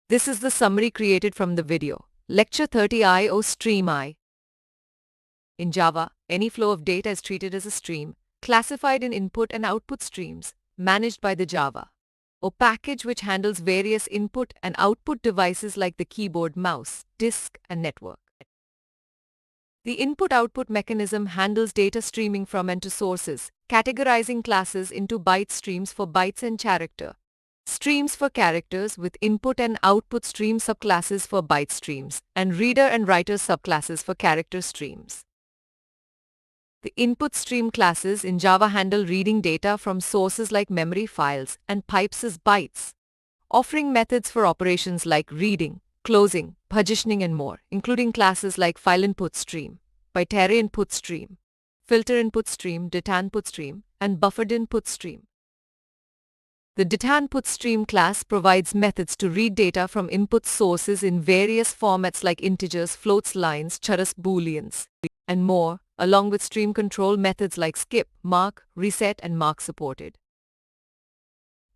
This is the summary created from the video. Lecture 30 I/O Stream I. In Java, any flow of data is treated as a stream, classified in input and output streams, managed by the Java or package which handles various input and output devices like the keyboard, mouse, disk, and network. The input-output mechanism handles data streaming from and to sources, categorizing classes into byte streams for bytes and character, streams for characters with input and output stream subclasses for byte streams, and reader and writer subclasses for character streams. The input stream classes in Java handle reading data from sources like memory files and pipes as bytes, offering methods for operations like reading, closing, partitioning, and more, including classes like file input stream, byte array input stream, filter input stream, data input stream, and buffered input stream. The data input stream class provides methods to read data from input sources in various formats like integers, floats, lines, chars, booleans, and more, along with stream control methods like skip, mark, reset, and mark supported.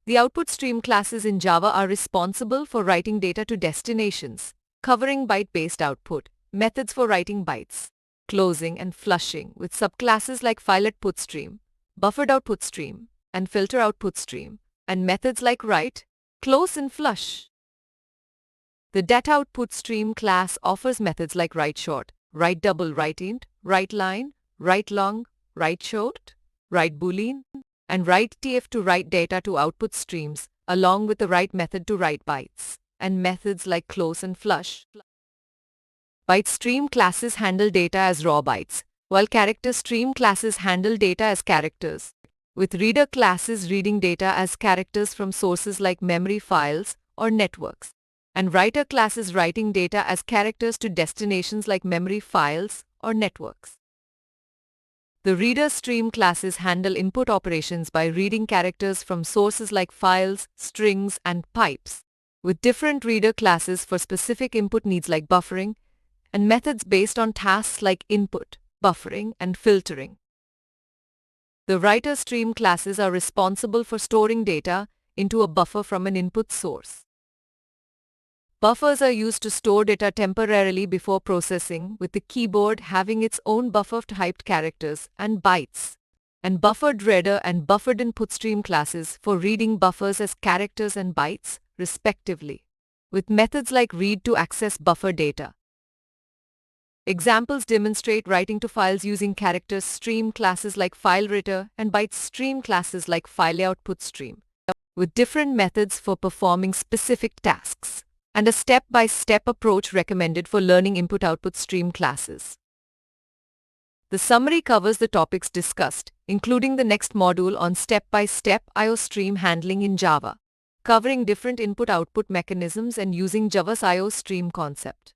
The output stream classes in Java are responsible for writing data to destinations, covering byte-based output, methods for writing bytes, closing and flushing, with subclasses like file output stream, buffered output stream, and filter output stream, and methods like write, close, and flush. The data output stream class offers methods like write short, write double, write int, write line, write long, write short, write boolean, and write tf to write data to output streams, along with the write method to write bytes, and methods like close and flush. Byte stream classes handle data as raw bytes, while character stream classes handle data as characters, with reader classes reading data as characters from sources like memory files or networks, and writer classes writing data as characters to destinations like memory files or networks. The reader stream classes handle input operations by reading characters from sources like files, strings, and pipes, with different reader classes for specific input needs like buffering, and methods based on tasks like input, buffering, and filtering. The writer stream classes are responsible for storing data into a buffer from an input source. Buffers are used to store data temporarily before processing, with the keyboard having its own buffer-typed characters and bytes, and buffered reader and buffered input stream classes for reading buffers as characters and bytes, respectively, with methods like read to access buffer data. Examples demonstrate writing to files using characters stream classes like FileWriter and bytes stream classes like FileOutput stream, with different methods for performing specific tasks, and a step-by-step approach recommended for learning input-output stream classes. The summary covers the topics discussed, including the next module on step-by-step I/O stream handling in Java, covering different input-output mechanisms and using Java's I/O stream concept.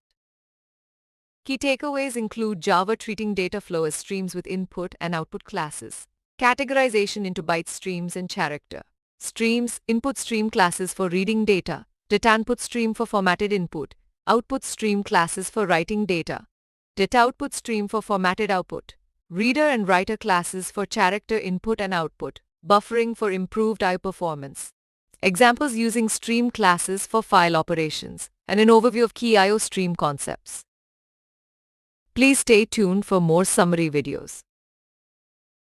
Key takeaways include Java treating data flow as streams with input and output classes, categorization into byte streams and character streams, input stream classes for reading data, data input stream for formatted input, output stream classes for writing data, data output stream for formatted output, reader and writer classes for character input and output, buffering for improved I/O performance, examples using stream classes for file operations, and an overview of key I/O stream concepts. Please stay tuned for more summary videos.